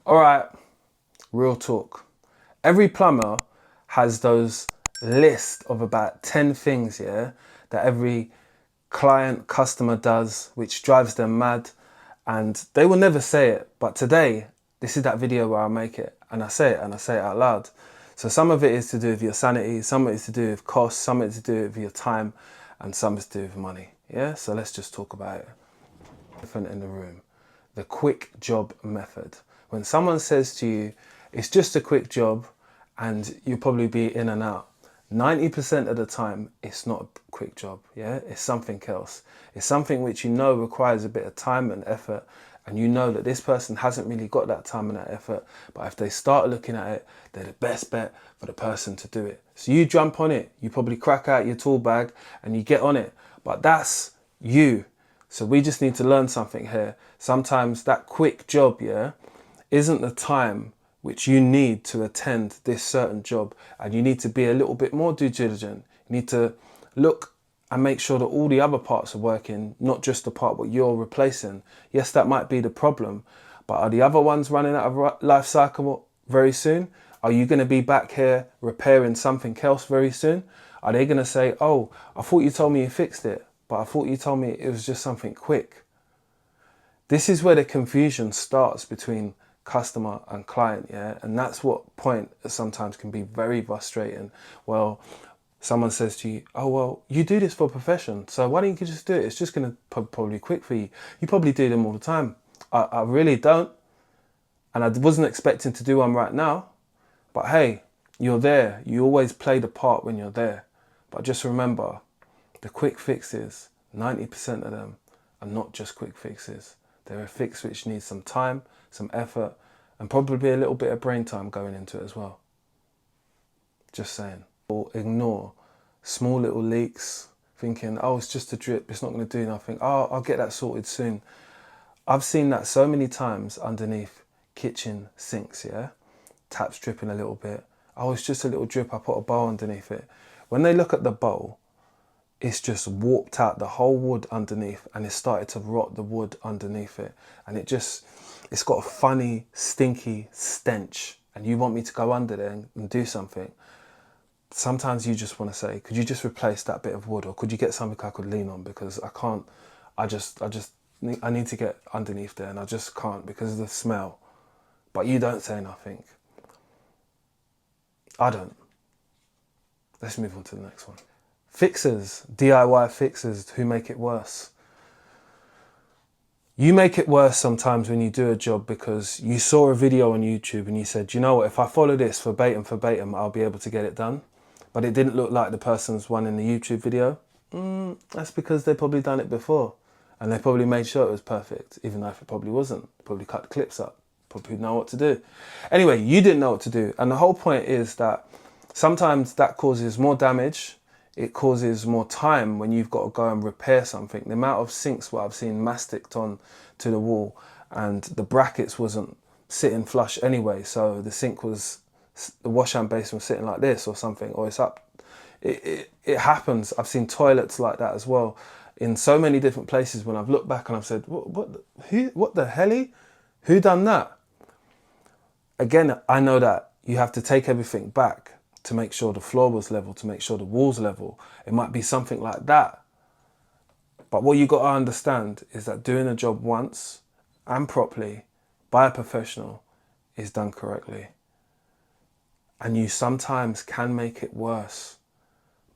All right, real talk. Every plumber has those list of about 10 things, yeah, that every client, customer does, which drives them mad. And they will never say it. But today, this is that video where I make it. And I say it out loud. So some of it is to do with your sanity, some of it is to do with cost, some of it is to do with your time, and some is to do with money. Yeah, so let's just talk about it. Elephant in the room. The quick job method. When someone says to you, it's just a quick job and you'll probably be in and out, 90% of the time, it's not a quick job, yeah? It's something else. It's something which you know requires a bit of time and effort, and you know that this person hasn't really got that time and that effort, but if they start looking at it, they're the best bet for the person to do it. So you jump on it, you probably crack out your tool bag and you get on it, but that's you. So we just need to learn something here. Sometimes that quick job, yeah, isn't the time which you need to attend this certain job, and you need to be a little bit more due diligent. You need to look and make sure that all the other parts are working, not just the part what you're replacing. Yes, that might be the problem, but are the other ones running out of life cycle very soon? Are you going to be back here repairing something else very soon? Are they going to say, oh, I thought you told me you fixed it, but I thought you told me it was just something quick? This is where the confusion starts between customer and client, yeah? And that's what point sometimes can be very frustrating. Well, someone says to you, oh, well, you do this for a profession, so why don't you just do it? It's just going to probably quick for you. You probably do them all the time. I really don't. And I wasn't expecting to do one right now. But hey, you're there. You always play the part when you're there. But just remember, the quick fixes, 90% of them are not just quick fixes. They're a fix which needs some time, some effort, and probably a little bit of brain time going into it as well. Just saying. Or ignore small little leaks, thinking, oh, it's just a drip, it's not going to do nothing. Oh, I'll get that sorted soon. I've seen that so many times underneath kitchen sinks, yeah? Taps dripping a little bit. Oh, it's just a little drip, I put a bowl underneath it. When they look at the bowl, it's just warped out the whole wood underneath, and it's started to rot the wood underneath it. And it's got a funny, stinky stench. And you want me to go under there and do something. Sometimes you just want to say, could you just replace that bit of wood, or could you get something I could lean on, because I can't, I need to get underneath there and I just can't because of the smell. But you don't say nothing. I don't. Let's move on to the next one. Fixers, DIY fixers who make it worse. You make it worse sometimes when you do a job because you saw a video on YouTube and you said, you know what, if I follow this verbatim, I'll be able to get it done. But it didn't look like the person's one in the YouTube video. That's because they probably done it before. And they probably made sure it was perfect, even though if it probably wasn't. Probably cut the clips up, probably know what to do. Anyway, you didn't know what to do. And the whole point is that sometimes that causes more damage. It causes more time when you've got to go and repair something. The amount of sinks what I've seen masticed on to the wall, and the brackets wasn't sitting flush anyway. So the sink was, the wash hand basin was sitting like this or something, or it's up. It happens. I've seen toilets like that as well in so many different places when I've looked back and I've said, what the hell? Who done that? Again, I know that you have to take everything back to make sure the floor was level, to make sure the wall's level. It might be something like that. But what you got to understand is that doing a job once and properly by a professional is done correctly. And you sometimes can make it worse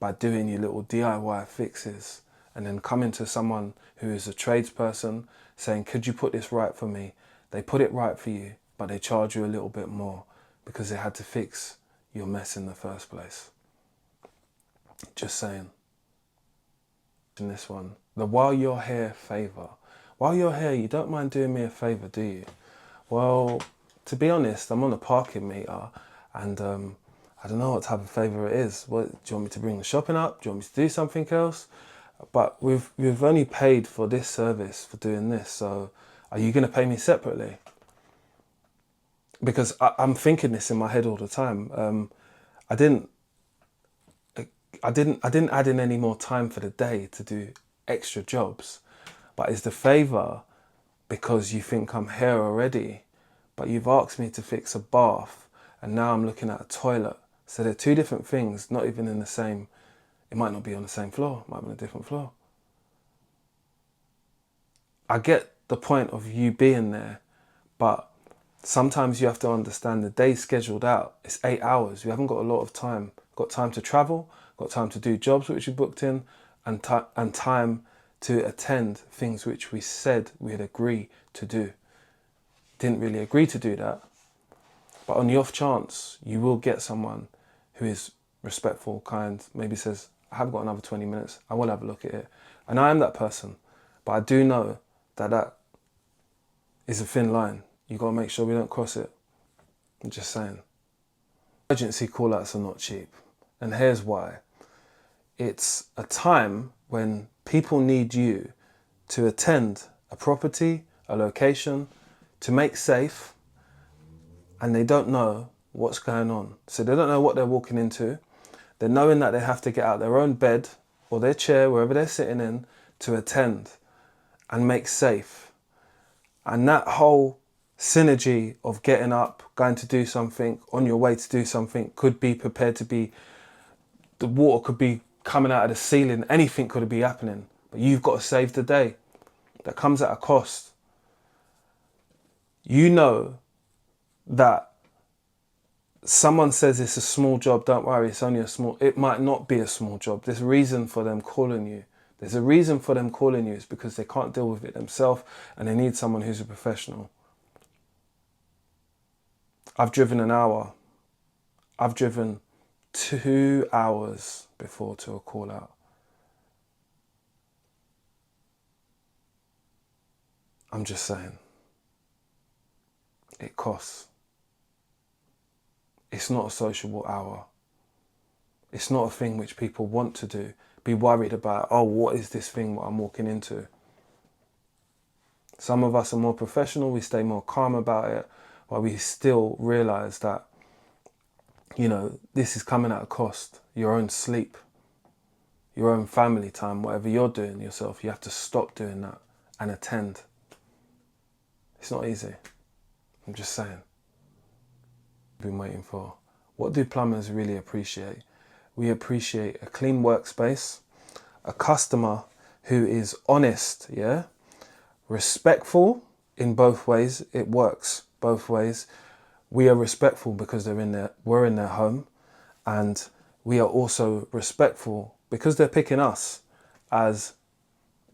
by doing your little DIY fixes and then coming to someone who is a tradesperson saying, could you put this right for me? They put it right for you, but they charge you a little bit more because they had to fix your mess in the first place. Just saying. In this one, the while you're here favour. While you're here, you don't mind doing me a favour, do you? Well, to be honest, I'm on a parking meter and I don't know what type of favour it is. What, do you want me to bring the shopping up? Do you want me to do something else? But we've only paid for this service for doing this, so are you going to pay me separately? Because I'm thinking this in my head all the time. I didn't add in any more time for the day to do extra jobs, but is the favour because you think I'm here already, but you've asked me to fix a bath and now I'm looking at a toilet. So they're two different things, not even in the same, it might not be on the same floor, it might be on a different floor. I get the point of you being there, but sometimes you have to understand the day's scheduled out. It's 8 hours. You haven't got a lot of time. Got time to travel, got time to do jobs which you booked in, and time to attend things which we said we'd agree to do. Didn't really agree to do that. But on the off chance, you will get someone who is respectful, kind, maybe says, I have got another 20 minutes, I will have a look at it. And I am that person. But I do know that that is a thin line. You got to make sure we don't cross it. I'm just saying. Emergency call-outs are not cheap. And here's why. It's a time when people need you to attend a property, a location, to make safe, and they don't know what's going on. So they don't know what they're walking into. They're knowing that they have to get out their own bed or their chair, wherever they're sitting in, to attend and make safe. And that whole synergy of getting up, going to do something, on your way to do something, could be prepared to be, the water could be coming out of the ceiling, anything could be happening. But you've got to save the day. That comes at a cost. You know that someone says it's a small job, don't worry, it's only a small, it might not be a small job. There's a reason for them calling you. There's a reason for them calling you. It's because they can't deal with it themselves and they need someone who's a professional. I've driven an hour. I've driven 2 hours before to a call out. I'm just saying. It costs. It's not a sociable hour. It's not a thing which people want to do. Be worried about, oh, what is this thing what I'm walking into? Some of us are more professional, we stay more calm about it, but we still realise that, you know, this is coming at a cost. Your own sleep, your own family time, whatever you're doing yourself, you have to stop doing that and attend. It's not easy. I'm just saying. Been waiting for. What do plumbers really appreciate? We appreciate a clean workspace, a customer who is honest, yeah? Respectful in both ways. It works both ways. We are respectful because we're in their home, and we are also respectful because they're picking us as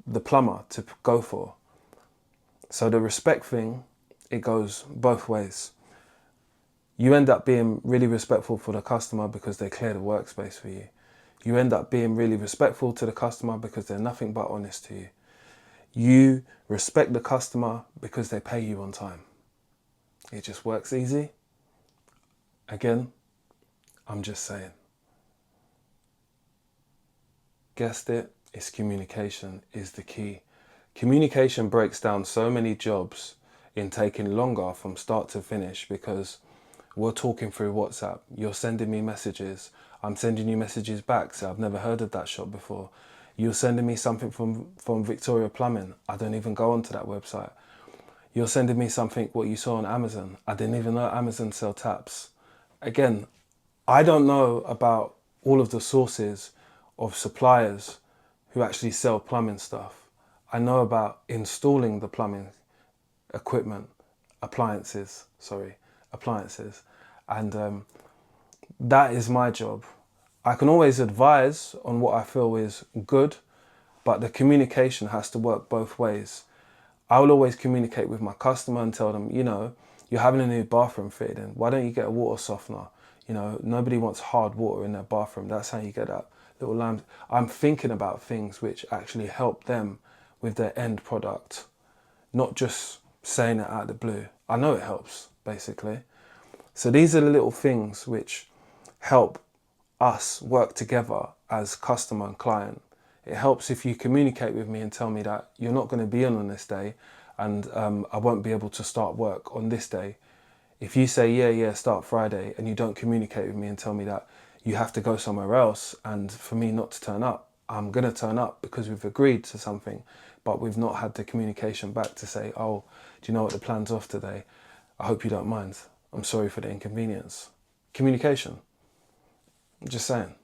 the plumber to go for. So the respect thing, it goes both ways. You end up being really respectful for the customer because they clear the workspace for you. You end up being really respectful to the customer because they're nothing but honest to you. You respect the customer because they pay you on time. It just works easy. Again, I'm just saying. Guessed it, it's communication is the key. Communication breaks down so many jobs in taking longer from start to finish because we're talking through WhatsApp. You're sending me messages. I'm sending you messages back. So I've never heard of that shop before. You're sending me something from Victoria Plumbing. I don't even go onto that website. You're sending me something what you saw on Amazon. I didn't even know Amazon sell taps. Again, I don't know about all of the sources of suppliers who actually sell plumbing stuff. I know about installing the plumbing equipment, appliances. And that is my job. I can always advise on what I feel is good, but the communication has to work both ways. I will always communicate with my customer and tell them, you know, you're having a new bathroom fitted in. Why don't you get a water softener? You know, nobody wants hard water in their bathroom. That's how you get that little lime. I'm thinking about things which actually help them with their end product, not just saying it out of the blue. I know it helps, basically. So these are the little things which help us work together as customer and client. It helps if you communicate with me and tell me that you're not going to be on this day and I won't be able to start work on this day. If you say, yeah, start Friday, and you don't communicate with me and tell me that you have to go somewhere else and for me not to turn up, I'm going to turn up because we've agreed to something, but we've not had the communication back to say, oh, do you know what, the plan's off today? I hope you don't mind. I'm sorry for the inconvenience. Communication. I'm just saying.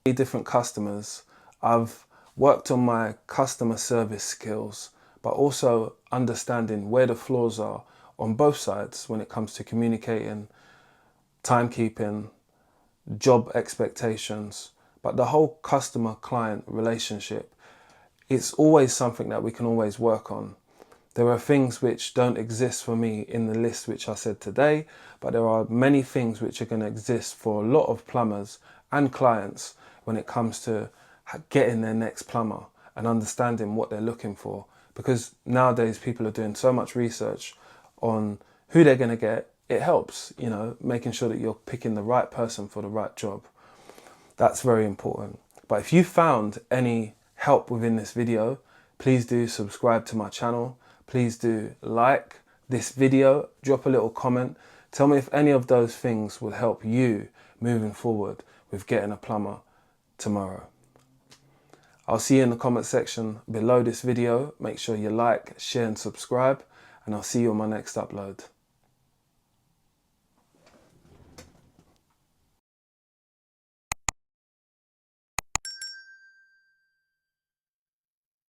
Different customers. I've worked on my customer service skills, but also understanding where the flaws are on both sides when it comes to communicating, timekeeping, job expectations, but the whole customer-client relationship. It's always something that we can always work on. There are things which don't exist for me in the list which I said today, but there are many things which are going to exist for a lot of plumbers and clients when it comes to getting their next plumber and understanding what they're looking for. Because nowadays people are doing so much research on who they're going to get. It helps, you know, making sure that you're picking the right person for the right job. That's very important. But if you found any help within this video, please do subscribe to my channel. Please do like this video, drop a little comment. Tell me if any of those things will help you moving forward with getting a plumber tomorrow. I'll see you in the comment section below this video. Make sure you like, share and subscribe, and I'll see you on my next upload.